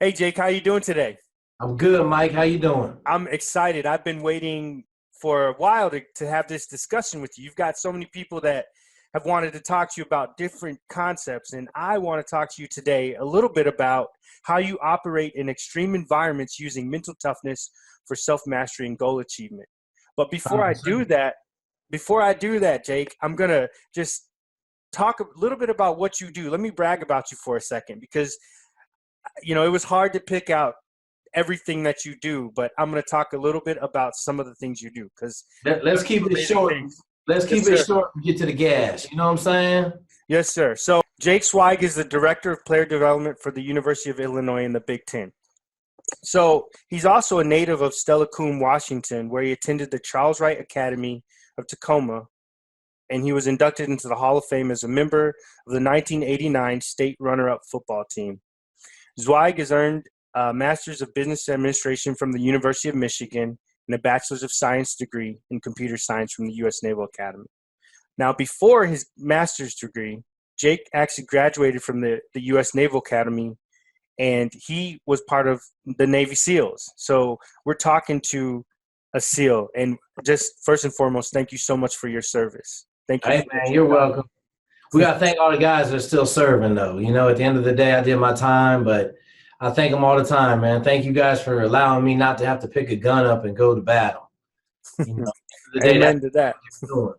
Hey Jake, how you doing today? I'm good, Mike. How you doing? I'm excited. I've been waiting for a while to have this discussion with you. You've got so many people that have wanted to talk to you about different concepts, and I want to talk to you today a little bit about how you operate in extreme environments using mental toughness for self-mastery and goal achievement. But before I do that, Jake, I'm gonna just talk a little bit about what you do. Let me brag about you for a second because it was hard to pick out everything that you do, but I'm going to talk a little bit about some of the things you do because Let's keep it amazing short. things. Let's Yes, keep it sir. short and get to the gas. You know what I'm saying? Yes, sir. So Jake Zweig is the director of player development for the University of Illinois in the Big Ten. So he's also a native of Steilacoom, Washington, where he attended the Charles Wright Academy of Tacoma, and he was inducted into the Hall of Fame as a member of the 1989 state runner-up football team. Zweig has earned a Master's of Business Administration from the University of Michigan and a Bachelor's of Science degree in Computer Science from the U.S. Naval Academy. Now, before his master's degree, Jake actually graduated from the U.S. Naval Academy, and he was part of the Navy SEALs. So we're talking to a SEAL. And just first and foremost, thank you so much for your service. Thank you Hey, for what man, you've you're done. welcome. We got to thank all the guys that are still serving, though. You know, at the end of the day, I did my time, but I thank them all the time, man. Thank you guys for allowing me not to have to pick a gun up and go to battle. You know, at the end of the day, that's Amen to that. what you're doing.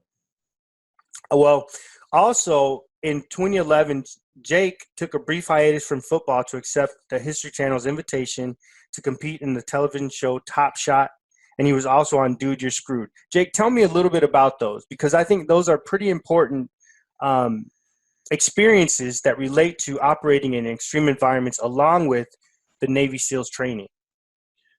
Well, also in 2011, Jake took a brief hiatus from football to accept the History Channel's invitation to compete in the television show Top Shot, and he was also on Dude, You're Screwed. Jake, tell me a little bit about those because I think those are pretty important um, experiences that relate to operating in extreme environments along with the Navy SEALs training.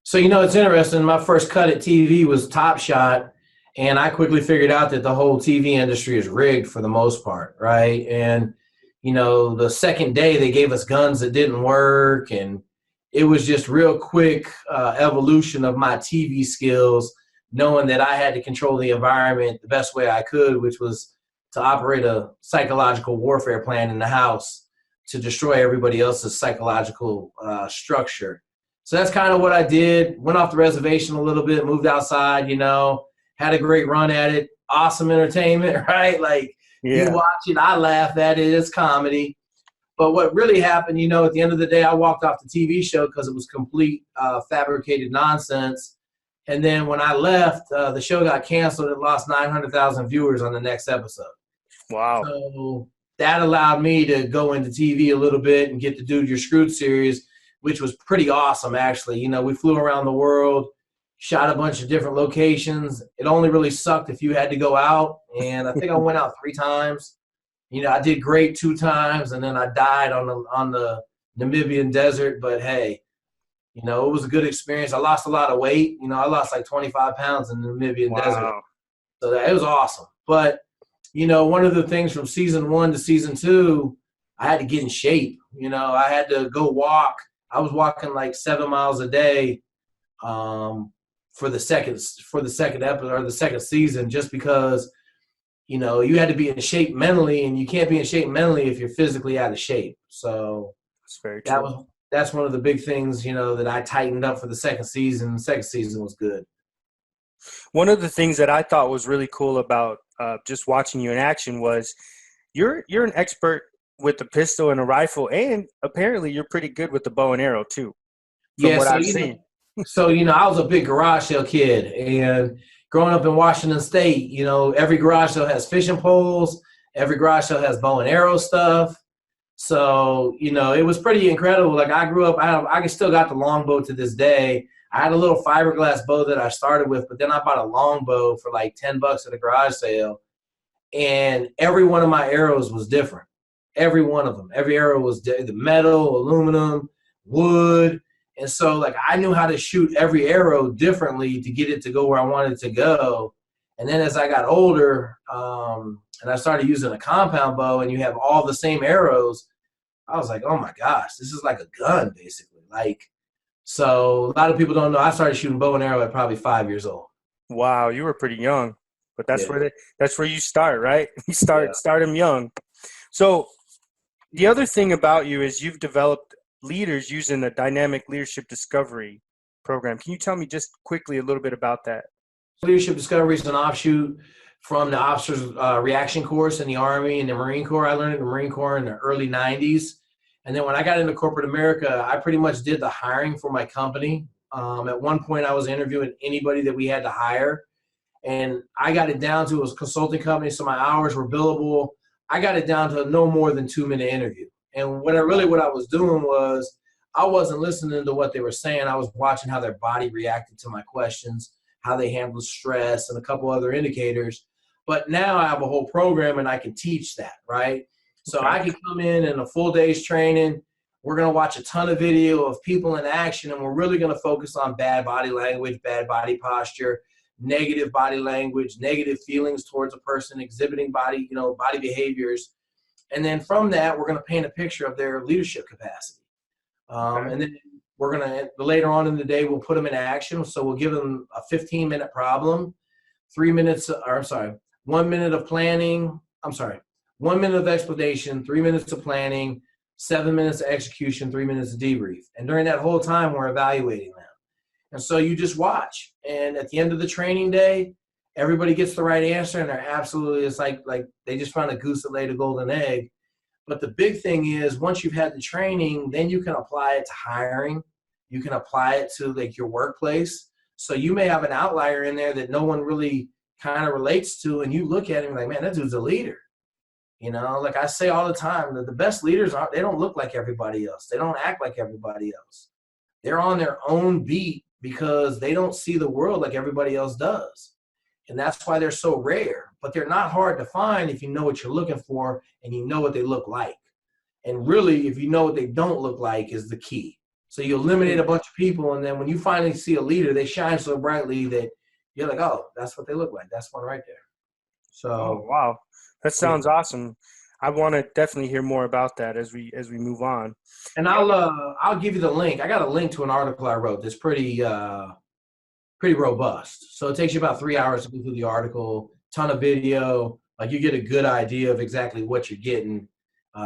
So, it's interesting. My first cut at TV was Top Shot, and I quickly figured out that the whole TV industry is rigged for the most part, right? And, the second day they gave us guns that didn't work, and it was just real quick evolution of my TV skills, knowing that I had to control the environment the best way I could, which was to operate a psychological warfare plan in the house to destroy everybody else's psychological structure. So that's kind of what I did. Went off the reservation a little bit, moved outside, had a great run at it. Awesome entertainment, right? Like you Yeah. watch it, I laugh at it. It's comedy. But what really happened, at the end of the day, I walked off the TV show because it was complete fabricated nonsense. And then when I left, the show got canceled. It lost 900,000 viewers on the next episode. Wow. So that allowed me to go into TV a little bit and get the Dude, You're Screwed series, which was pretty awesome, actually. We flew around the world, shot a bunch of different locations. It only really sucked if you had to go out, and I think I went out 3 times. I did great 2 times, and then I died on the Namibian desert. But hey, it was a good experience. I lost a lot of weight. I lost like 25 pounds in the Namibian desert. Wow. So it was awesome. But one of the things from season 1 to season 2, I had to get in shape. I had to go walk. I was walking like 7 miles a day for the second episode or the second season, just because you had to be in shape mentally, and you can't be in shape mentally if you're physically out of shape. So That's very that true. was that's one of the big things that I tightened up for the second season. The second season was good. One of the things that I thought was really cool about just watching you in action was you're an expert with a pistol and a rifle, and apparently you're pretty good with the bow and arrow too, from Yeah, what so I've seen. I was a big garage sale kid, and growing up in Washington State, every garage sale has fishing poles, every garage sale has bow and arrow stuff. So it was pretty incredible. Like I grew up, I still got the longbow to this day. I had a little fiberglass bow that I started with, but then I bought a longbow for like $10 at a garage sale, and every one of my arrows was different. Every one of them. Every arrow was the metal, aluminum, wood. And so like I knew how to shoot every arrow differently to get it to go where I wanted it to go. And then as I got older, and I started using a compound bow, and you have all the same arrows, I was like, oh my gosh, this is like a gun basically. So a lot of people don't know I started shooting bow and arrow at probably 5 years old. Wow, you were pretty young, but that's Yeah. where you start, right? You Yeah. start them young. So the other thing about you is you've developed leaders using a dynamic leadership discovery program. Can you tell me just quickly a little bit about that? Leadership discovery is an offshoot from the officer's reaction course in the Army and the Marine Corps. I learned in the Marine Corps in the early 90s. And then when I got into corporate America, I pretty much did the hiring for my company. At one point, I was interviewing anybody that we had to hire. And I got it down to, it was a consulting company, so my hours were billable. I got it down to no more than 2-minute interview. And what I was doing was I wasn't listening to what they were saying. I was watching how their body reacted to my questions, how they handled stress, and a couple other indicators. But now I have a whole program and I can teach that, right? So I can come in a full day's training. We're going to watch a ton of video of people in action, and we're really going to focus on bad body language, bad body posture, negative body language, negative feelings towards a person, exhibiting body behaviors. And then from that, we're going to paint a picture of their leadership capacity. And then we're going to, later on in the day, we'll put them in action. So we'll give them a 15-minute problem, 1 minute of planning. 1 minute of explanation, 3 minutes of planning, 7 minutes of execution, 3 minutes of debrief. And during that whole time, we're evaluating them. And so you just watch. And at the end of the training day, everybody gets the right answer, and they're absolutely, it's like they just found a goose that laid a golden egg. But the big thing is, once you've had the training, then you can apply it to hiring. You can apply it to like your workplace. So you may have an outlier in there that no one really kind of relates to, and you look at him like, man, that dude's a leader. Like I say all the time, that the best leaders they don't look like everybody else. They don't act like everybody else. They're on their own beat because they don't see the world like everybody else does. And that's why they're so rare. But they're not hard to find if you know what you're looking for and you know what they look like. And really, if you know what they don't look like is the key. So you eliminate a bunch of people, and then when you finally see a leader, they shine so brightly that you're like, oh, that's what they look like. That's one right there. So, wow. That sounds awesome. I want to definitely hear more about that as we move on. And I'll give you the link. I got a link to an article I wrote that's pretty robust. So it takes you about 3 hours to go through the article, ton of video. Like you get a good idea of exactly what you're getting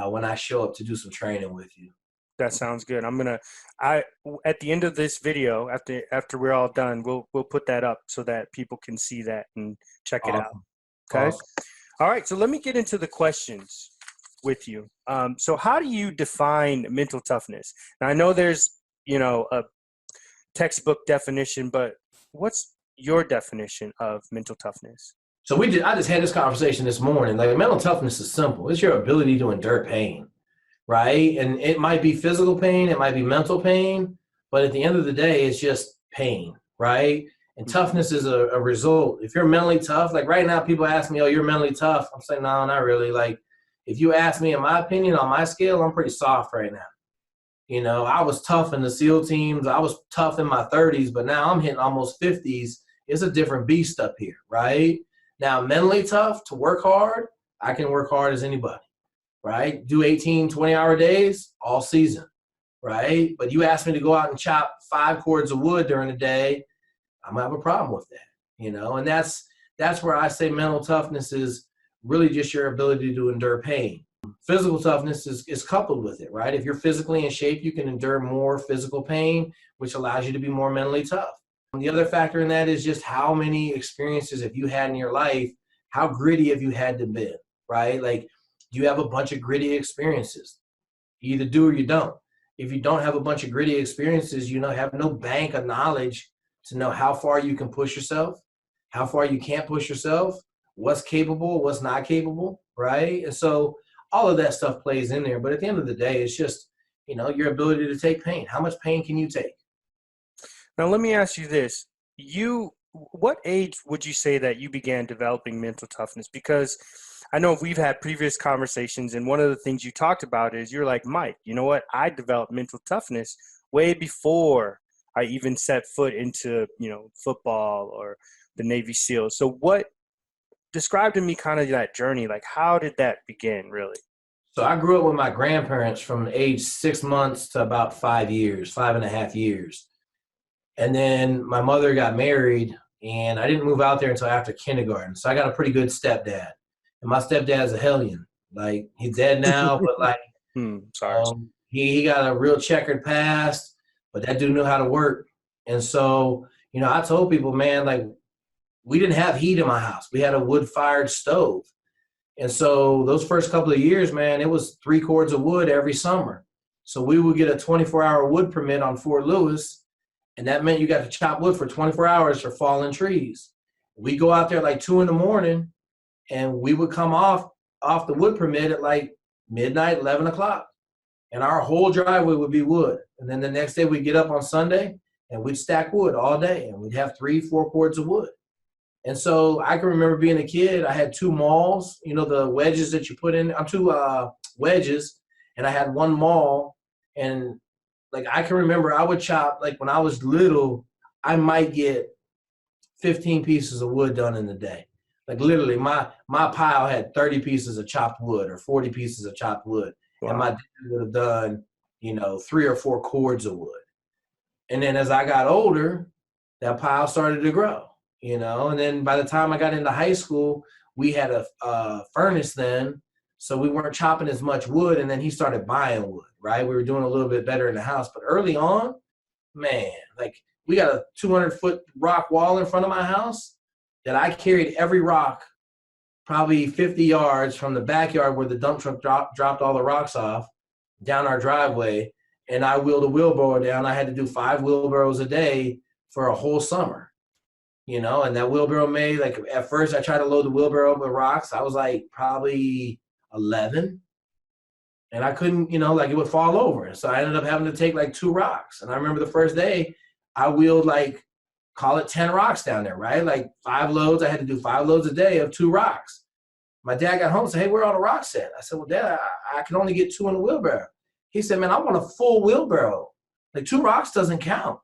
when I show up to do some training with you. That sounds good. At the end of this video, after we're all done, we'll put that up so that people can see that and check it out. Okay. Awesome. All right. So let me get into the questions with you. So how do you define mental toughness? Now I know there's, a textbook definition, but what's your definition of mental toughness? So I just had this conversation this morning. Like mental toughness is simple. It's your ability to endure pain, right? And it might be physical pain, it might be mental pain, but at the end of the day, it's just pain, right? And toughness is a result. If you're mentally tough, like right now, people ask me, oh, you're mentally tough. I'm saying, no, not really. Like if you ask me, in my opinion, on my scale, I'm pretty soft right now. I was tough in the SEAL teams. I was tough in my 30s, but now I'm hitting almost 50s. It's a different beast up here, right? Now, mentally tough to work hard, I can work hard as anybody, right? Do 18, 20-hour days all season, right? But you ask me to go out and chop 5 cords of wood during the day, I'm going to have a problem with that, And that's where I say mental toughness is really just your ability to endure pain. Physical toughness is coupled with it, right? If you're physically in shape, you can endure more physical pain, which allows you to be more mentally tough. And the other factor in that is just how many experiences have you had in your life? How gritty have you had to be, right? Like, do you have a bunch of gritty experiences? You either do or you don't. If you don't have a bunch of gritty experiences, have no bank of knowledge to know how far you can push yourself, how far you can't push yourself, what's capable, what's not capable, right? And so all of that stuff plays in there. But at the end of the day, it's just, your ability to take pain. How much pain can you take? Now, let me ask you this. What age would you say that you began developing mental toughness? Because I know we've had previous conversations, and one of the things you talked about is you're like, Mike, you know what? I developed mental toughness way before I even set foot into, football or the Navy SEALs. So describe to me kind of that journey. Like, how did that begin, really? So I grew up with my grandparents from age 6 months to about 5 years, 5.5 years. And then my mother got married, and I didn't move out there until after kindergarten. So I got a pretty good stepdad. And my stepdad's a hellion. Like, he's dead now, but like, sorry. He got a real checkered past, but that dude knew how to work. And so, I told people, man, like, we didn't have heat in my house. We had a wood-fired stove. And so those first couple of years, man, it was 3 cords of wood every summer. So we would get a 24-hour wood permit on Fort Lewis, and that meant you got to chop wood for 24 hours for fallen trees. We go out there like 2 in the morning, and we would come off the wood permit at like midnight, 11 o'clock. And our whole driveway would be wood. And then the next day we'd get up on Sunday, and we'd stack wood all day, and we'd have 3-4 cords of wood. And so I can remember being a kid. I had 2 mauls, the wedges that you put in. 2 wedges, and I had 1 maul. And like I can remember, I would chop, like when I was little, I might get 15 pieces of wood done in the day. Like literally, my pile had 30 pieces of chopped wood or 40 pieces of chopped wood, wow. And my dad would have done, 3 or 4 cords of wood. And then as I got older, that pile started to grow. And then by the time I got into high school, we had a furnace then, so we weren't chopping as much wood, and then he started buying wood, right? We were doing a little bit better in the house. But early on, man, like we got a 200-foot rock wall in front of my house that I carried every rock probably 50 yards from the backyard where the dump truck dropped all the rocks off down our driveway, and I wheeled a wheelbarrow down. I had to do 5 wheelbarrows a day for a whole summer. And that wheelbarrow made, like, at first I tried to load the wheelbarrow with rocks. I was like probably 11, and I couldn't, like it would fall over. So I ended up having to take like 2 rocks. And I remember the first day I wheeled like, call it 10 rocks down there, right? Like 5 loads. I had to do 5 loads a day of 2 rocks. My dad got home and said, hey, where are all the rocks at? I said, well, Dad, I can only get 2 in the wheelbarrow. He said, man, I want a full wheelbarrow. Like 2 rocks doesn't count.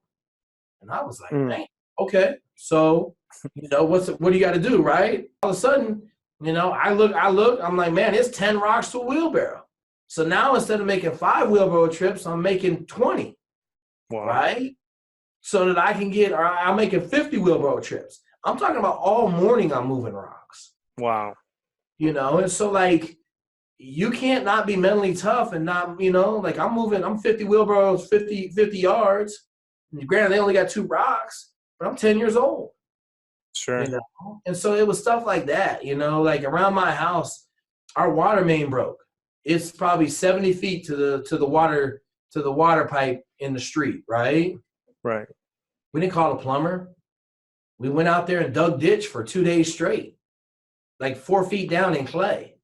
And I was like, man, okay. So, what do you got to do, right? All of a sudden, I look, I'm like, man, it's 10 rocks to a wheelbarrow. So now instead of making 5 wheelbarrow trips, I'm making 20, wow. Right? So that I can I'm making 50 wheelbarrow trips. I'm talking about all morning I'm moving rocks. Wow. And so like, you can't not be mentally tough and not, like I'm 50 wheelbarrows, 50 yards. And granted, they only got 2 rocks. But I'm 10 years old. Sure. And so it was stuff like that, like around my house, our water main broke. It's probably 70 feet to the water pipe in the street, right? Right. We didn't call a plumber. We went out there and dug ditch for 2 days straight, like 4 feet down in clay.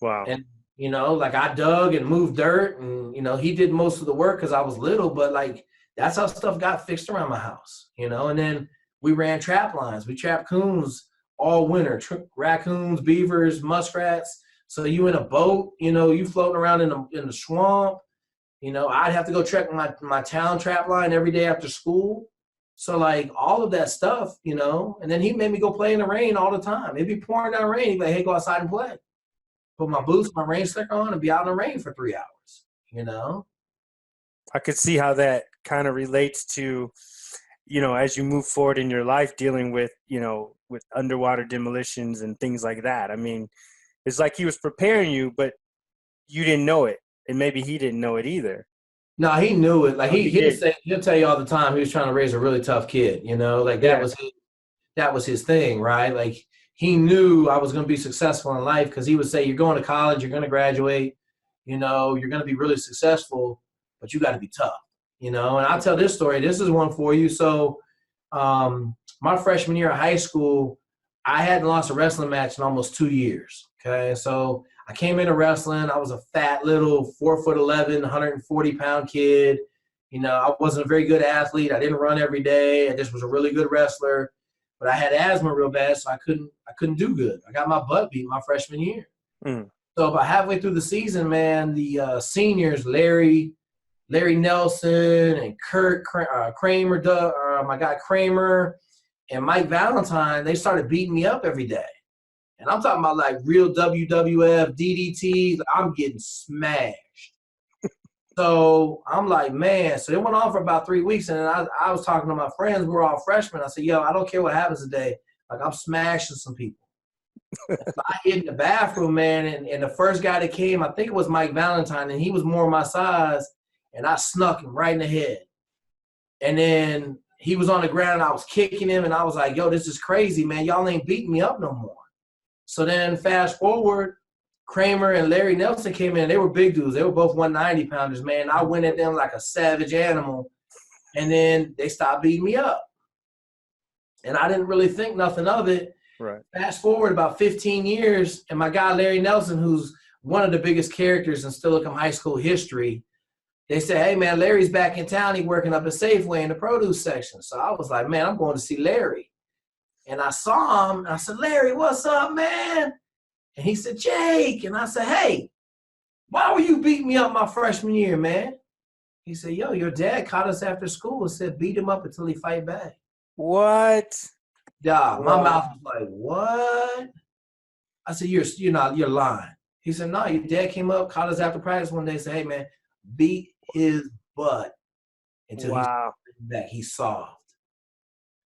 Wow. And, like I dug and moved dirt and, he did most of the work because I was little, but like, that's how stuff got fixed around my house, and then we ran trap lines. We trapped coons all winter, raccoons, beavers, muskrats. So you in a boat, you floating around in the swamp. I'd have to go check my town trap line every day after school. So like all of that stuff, and then he made me go play in the rain all the time. It'd be pouring down rain. He'd be like, hey, go outside and play. Put my boots, my rain slicker on and be out in the rain for 3 hours, I could see how that kind of relates to, as you move forward in your life dealing with, with underwater demolitions and things like that. I mean, it's like he was preparing you, but you didn't know it. And maybe he didn't know it either. No, he knew it. Like he'll tell you all the time he was trying to raise a really tough kid, like that was his thing, right? Like he knew I was going to be successful in life because he would say, you're going to college, you're going to graduate, you're going to be really successful, but you got to be tough, and I'll tell this story. This is one for you. So my freshman year of high school, I hadn't lost a wrestling match in almost 2 years. Okay. So I came into wrestling. I was a fat little 4'11", 140-pound kid. I wasn't a very good athlete. I didn't run every day. I just was a really good wrestler, but I had asthma real bad. So I couldn't do good. I got my butt beat my freshman year. So about halfway through the season, man, the seniors, Larry Nelson and Kurt Kramer, my guy Kramer, and Mike Valentine, they started beating me up every day. And I'm talking about like real WWF, DDTs. I'm getting smashed. So I'm like, man. So it went on for about 3 weeks. And then I was talking to my friends. We were all freshmen. I said, yo, I don't care what happens today. Like, I'm smashing some people. I hid in the bathroom, man, and the first guy that came, I think it was Mike Valentine, and he was more my size, and I snuck him right in the head. And then he was on the ground, and I was kicking him, and I was like, yo, this is crazy, man. Y'all ain't beating me up no more. So then fast forward, Kramer and Larry Nelson came in. They were big dudes. They were both 190-pounders, man. I went at them like a savage animal, and then they stopped beating me up. And I didn't really think nothing of it. Right. Fast forward about 15 years, and my guy Larry Nelson, who's one of the biggest characters in Steilacoom High School history, they said, hey, man, Larry's back in town. He's working up at Safeway in the produce section. So I was like, man, I'm going to see Larry. And I saw him, and I said, Larry, what's up, man? And he said, Jake. And I said, hey, why were you beating me up my freshman year, man? He said, yo, your dad caught us after school and said, beat him up until he fight back. What? Yeah, my mouth was like, what? I said, you're lying. He said, no, your dad came up, caught us after practice one day and said, hey, man, beat his butt until he's back. He's soft.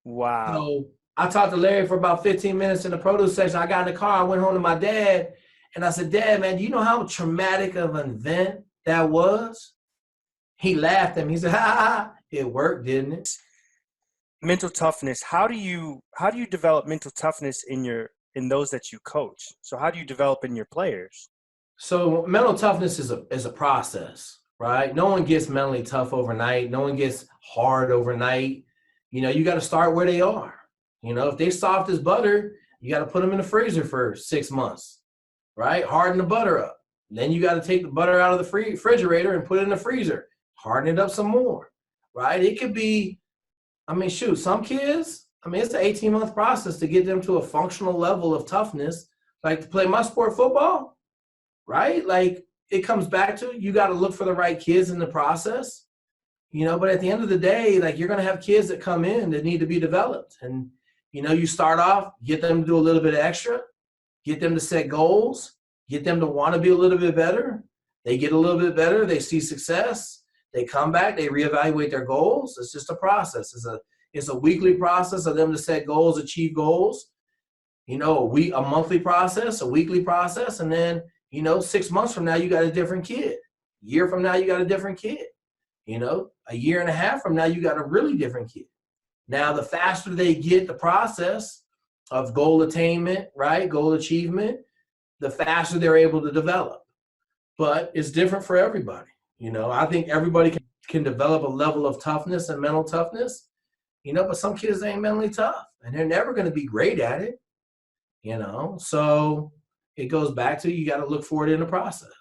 Wow. So I talked to Larry for about 15 minutes in the produce section. I got in the car. I went home to my dad, and I said, Dad, man, do you know how traumatic of an event that was? He laughed at me. He said, ha, it worked, didn't it? Mental toughness. How do you develop mental toughness in those that you coach? So how do you develop in your players? So mental toughness is a process, right? No one gets mentally tough overnight. No one gets hard overnight. You know, you got to start where they are. You know, if they soft as butter, you got to put them in the freezer for 6 months, right? Harden the butter up. Then you got to take the butter out of the refrigerator and put it in the freezer. Harden it up some more, right? It could be, some kids, it's an 18-month process to get them to a functional level of toughness, like to play my sport, football, right? Like it comes back to you got to look for the right kids in the process, you know, but at the end of the day, like you're going to have kids that come in that need to be developed. And, you know, you start off, get them to do a little bit extra, get them to set goals, get them to want to be a little bit better. They get a little bit better. They see success. They come back, they reevaluate their goals. It's just a process. It's a weekly process of them to set goals, achieve goals. You know, a monthly process, a weekly process, and then, you know, 6 months from now, you got a different kid. A year from now, you got a different kid. You know, a year and a half from now, you got a really different kid. Now, the faster they get the process of goal attainment, right, goal achievement, the faster they're able to develop. But it's different for everybody. You know, I think everybody can develop a level of toughness and mental toughness, you know, but some kids ain't mentally tough and they're never going to be great at it, you know. So it goes back to you got to look for it in the process.